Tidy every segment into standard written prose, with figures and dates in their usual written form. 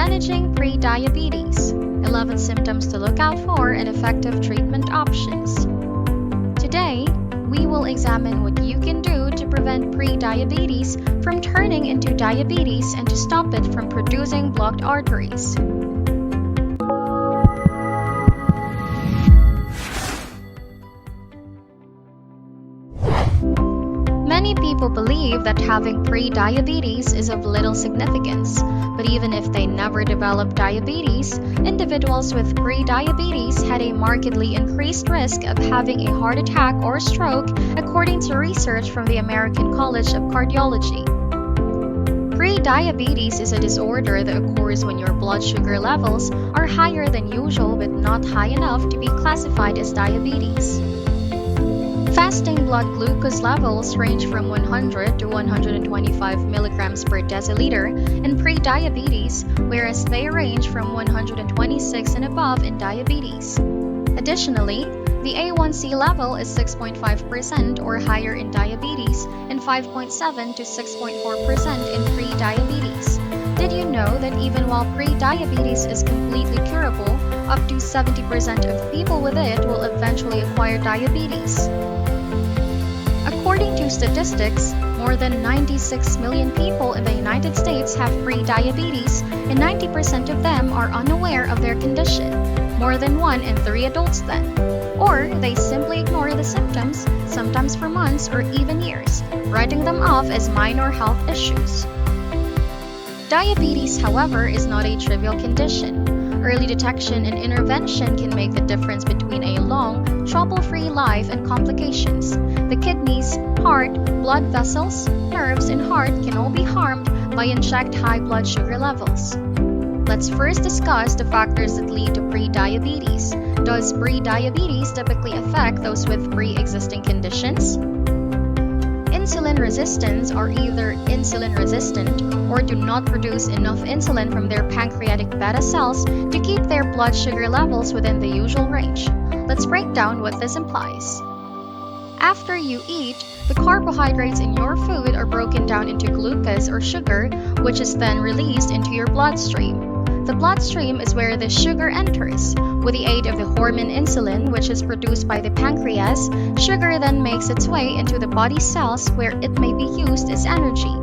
Managing prediabetes, 11 symptoms to look out for and effective treatment options. Today, we will examine what you can do to prevent prediabetes from turning into diabetes and to stop it from producing blocked arteries. Many people believe that having prediabetes is of little significance, but even if they never develop diabetes, individuals with prediabetes had a markedly increased risk of having a heart attack or stroke, according to research from the American College of Cardiology. Prediabetes is a disorder that occurs when your blood sugar levels are higher than usual but not high enough to be classified as diabetes. Fasting blood glucose levels range from 100 to 125 milligrams per deciliter in prediabetes, whereas they range from 126 and above in diabetes. Additionally, the A1C level is 6.5% or higher in diabetes and 5.7 to 6.4% in prediabetes. Did you know that even while prediabetes is completely curable, up to 70% of people with it will eventually acquire diabetes? According to statistics, more than 96 million people in the United States have prediabetes, and 90% of them are unaware of their condition, more than 1 in 3 adults then. Or they simply ignore the symptoms, sometimes for months or even years, writing them off as minor health issues. Diabetes, however, is not a trivial condition. Early detection and intervention can make the difference between a long, trouble-free life and complications. The kidneys, heart, blood vessels, nerves, and heart can all be harmed by unchecked high blood sugar levels. Let's first discuss the factors that lead to prediabetes. Does prediabetes typically affect those with pre-existing conditions? Insulin resistance are either insulin resistant or do not produce enough insulin from their pancreatic beta cells to keep their blood sugar levels within the usual range. Let's break down what this implies. After you eat, the carbohydrates in your food are broken down into glucose or sugar, which is then released into your bloodstream. The bloodstream is where the sugar enters. With the aid of the hormone insulin, which is produced by the pancreas, sugar then makes its way into the body cells where it may be used as energy.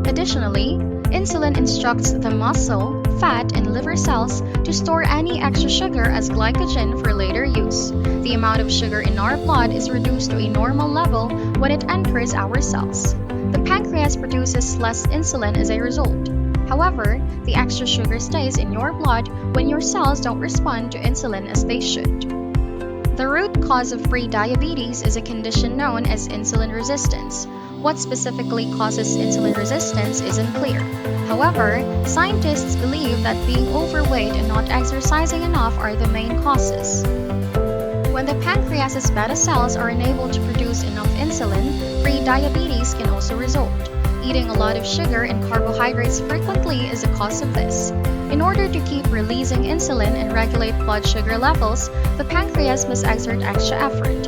Additionally, insulin instructs the muscle, fat, and liver cells to store any extra sugar as glycogen for later use. The amount of sugar in our blood is reduced to a normal level when it enters our cells. The pancreas produces less insulin as a result. However, the extra sugar stays in your blood when your cells don't respond to insulin as they should. The root cause of prediabetes is a condition known as insulin resistance. What specifically causes insulin resistance isn't clear. However, scientists believe that being overweight and not exercising enough are the main causes. When the pancreas's beta cells are unable to produce enough insulin, prediabetes can also result. Eating a lot of sugar and carbohydrates frequently is a cause of this. In order to keep releasing insulin and regulate blood sugar levels, the pancreas must exert extra effort.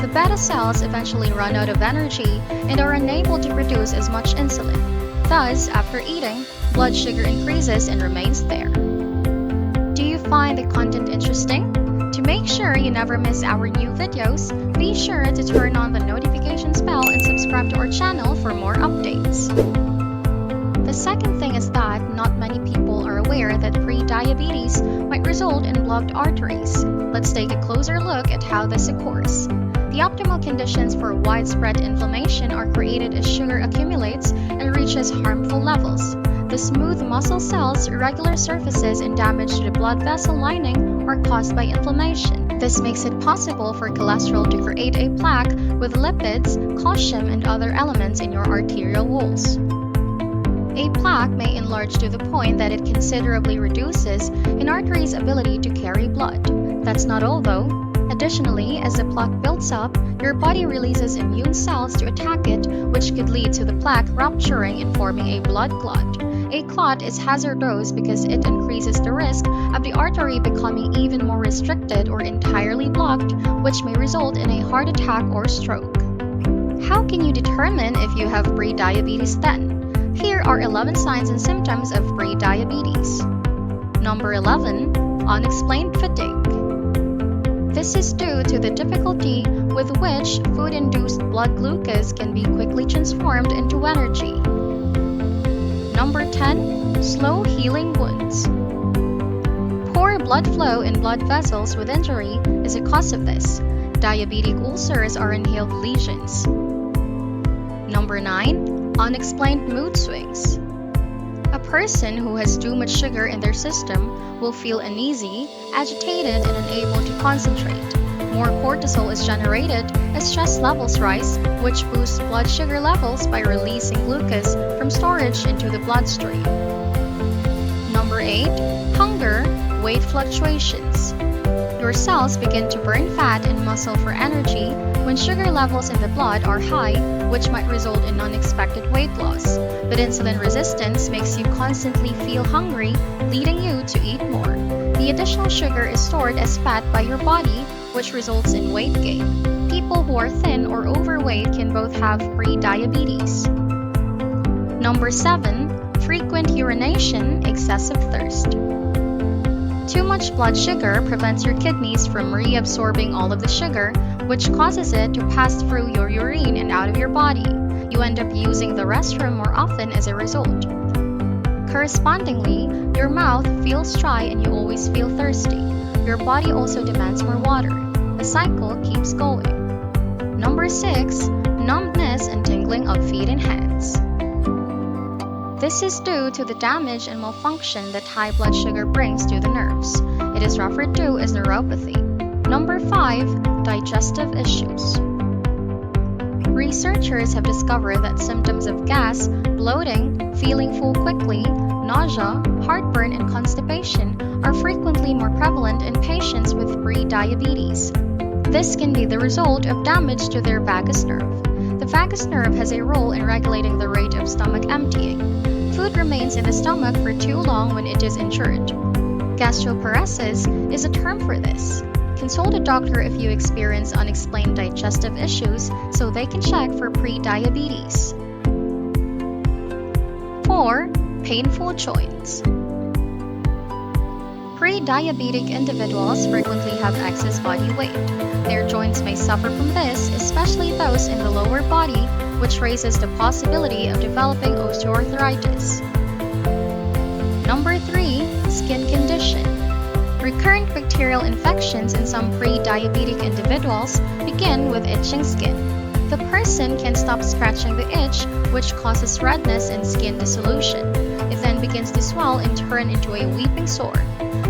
The beta cells eventually run out of energy and are unable to produce as much insulin. Thus, after eating, blood sugar increases and remains there. Do you find the content interesting? To make sure you never miss our new videos, be sure to turn on the notifications bell and subscribe to our channel for more updates. The second thing is that not many people are aware that prediabetes might result in blocked arteries. Let's take a closer look at how this occurs. The optimal conditions for widespread inflammation are created as sugar accumulates and reaches harmful levels. The smooth muscle cells, irregular surfaces, and damage to the blood vessel lining are caused by inflammation. This makes it possible for cholesterol to create a plaque with lipids, calcium, and other elements in your arterial walls. A plaque may enlarge to the point that it considerably reduces an artery's ability to carry blood. That's not all though. Additionally, as the plaque builds up, your body releases immune cells to attack it, which could lead to the plaque rupturing and forming a blood clot. A clot is hazardous because it increases the risk of the artery becoming even more restricted or entirely blocked, which may result in a heart attack or stroke. How can you determine if you have prediabetes then? Here are 11 signs and symptoms of prediabetes. Number 11. Unexplained fatigue. This is due to the difficulty with which food-induced blood glucose can be quickly transformed into energy. Number 10. Slow healing wounds. Poor blood flow in blood vessels with injury is a cause of this. Diabetic ulcers are inhaled lesions. Number 9. Unexplained mood swings. A person who has too much sugar in their system will feel uneasy, agitated, and unable to concentrate. More cortisol is generated as stress levels rise, which boosts blood sugar levels by releasing glucose from storage into the bloodstream. Number 8. Hunger, weight fluctuations. Your cells begin to burn fat and muscle for energy when sugar levels in the blood are high, which might result in unexpected weight loss. But insulin resistance makes you constantly feel hungry, leading you to eat more. The additional sugar is stored as fat by your body, which results in weight gain. People who are thin or overweight can both have prediabetes. Number 7. Frequent urination, excessive thirst. Too much blood sugar prevents your kidneys from reabsorbing all of the sugar, which causes it to pass through your urine and out of your body. You end up using the restroom more often as a result. Correspondingly, your mouth feels dry and you always feel thirsty. Your body also demands more water. The cycle keeps going. Number 6. Numbness and tingling of feet and hands. This is due to the damage and malfunction that high blood sugar brings to the nerves. It is referred to as neuropathy. Number 5. Digestive issues. Researchers have discovered that symptoms of gas, bloating, feeling full quickly, nausea, heartburn, and constipation are frequently more prevalent in patients with prediabetes. This can be the result of damage to their vagus nerve. The vagus nerve has a role in regulating the rate of stomach emptying. Food remains in the stomach for too long when it is injured. Gastroparesis is a term for this. Consult a doctor if you experience unexplained digestive issues so they can check for prediabetes. 4. Painful joints. Pre-diabetic individuals frequently have excess body weight. Their joints may suffer from this, especially those in the lower body, which raises the possibility of developing osteoarthritis. Number 3. Skin condition. Recurrent bacterial infections in some pre-diabetic individuals begin with itching skin. The person can stop scratching the itch, which causes redness and skin dissolution. It then begins to swell and turn into a weeping sore.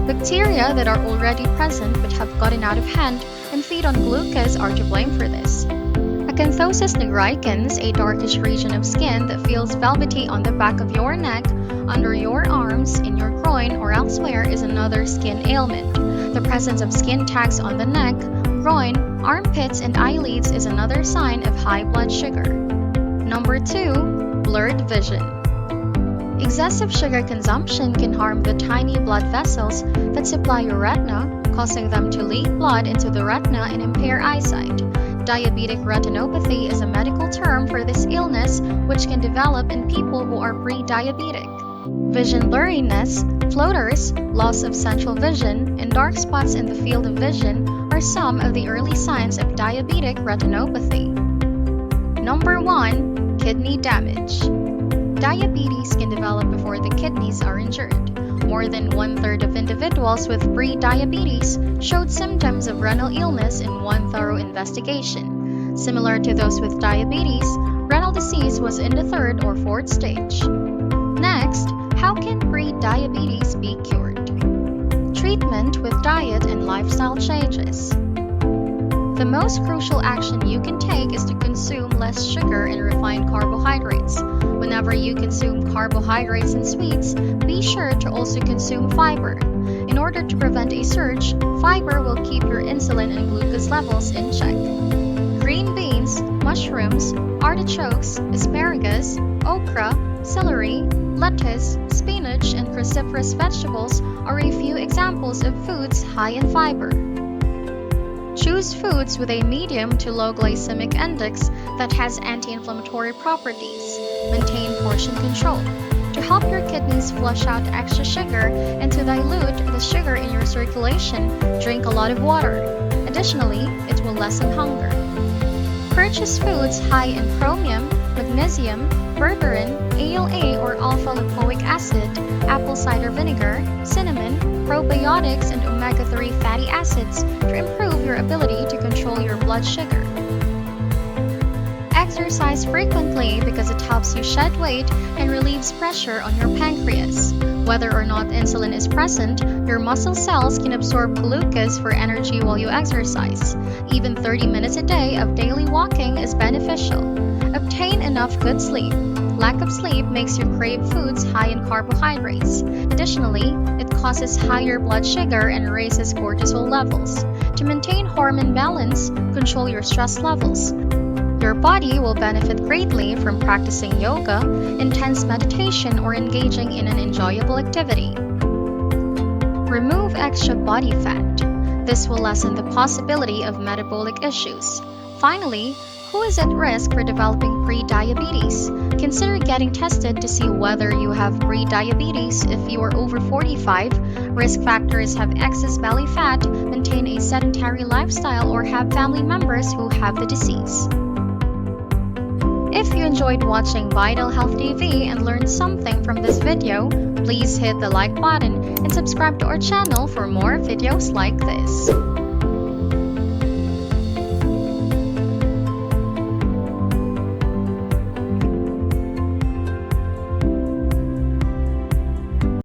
Bacteria that are already present but have gotten out of hand and feed on glucose are to blame for this. Acanthosis nigricans, a darkish region of skin that feels velvety on the back of your neck, under your arms, in your groin, or elsewhere, is another skin ailment. The presence of skin tags on the neck, groin, armpits, and eyelids is another sign of high blood sugar. Number 2. Blurred vision. Excessive sugar consumption can harm the tiny blood vessels that supply your retina, causing them to leak blood into the retina and impair eyesight. Diabetic retinopathy is a medical term for this illness, which can develop in people who are pre-diabetic. Vision blurriness, floaters, loss of central vision, and dark spots in the field of vision are some of the early signs of diabetic retinopathy. Number 1. Kidney damage. Diabetes can develop before the kidneys are injured. More than 1/3 of individuals with pre-diabetes showed symptoms of renal illness in one thorough investigation. Similar to those with diabetes, renal disease was in the 3rd or 4th stage. Next, how can pre-diabetes be cured? Treatment with diet and lifestyle changes. The most crucial action you can take is to consume less sugar and refined carbohydrates. Whenever you consume carbohydrates and sweets, be sure to also consume fiber. In order to prevent a surge, fiber will keep your insulin and glucose levels in check. Green beans, mushrooms, artichokes, asparagus, okra, celery, lettuce, spinach, and cruciferous vegetables are a few examples of foods high in fiber. Choose foods with a medium to low glycemic index that has anti-inflammatory properties. Maintain portion control. To help your kidneys flush out extra sugar and to dilute the sugar in your circulation, drink a lot of water. Additionally, it will lessen hunger. Purchase foods high in chromium, magnesium, berberine, ALA or alpha-lipoic acid, apple cider vinegar, cinnamon, probiotics, and omega-3 fatty acids to improve your ability to control your blood sugar. Exercise frequently because it helps you shed weight and relieves pressure on your pancreas. Whether or not insulin is present, your muscle cells can absorb glucose for energy while you exercise. Even 30 minutes a day of daily walking is beneficial. Obtain enough good sleep. Lack of sleep makes you crave foods high in carbohydrates. Additionally, it causes higher blood sugar and raises cortisol levels. To maintain hormone balance, control your stress levels. Your body will benefit greatly from practicing yoga, intense meditation, or engaging in an enjoyable activity. Remove extra body fat. This will lessen the possibility of metabolic issues. Finally, who is at risk for developing prediabetes? Consider getting tested to see whether you have prediabetes. If you are over 45, risk factors have excess belly fat, maintain a sedentary lifestyle, or have family members who have the disease. If you enjoyed watching Vital Health TV and learned something from this video, please hit the like button and subscribe to our channel for more videos like this.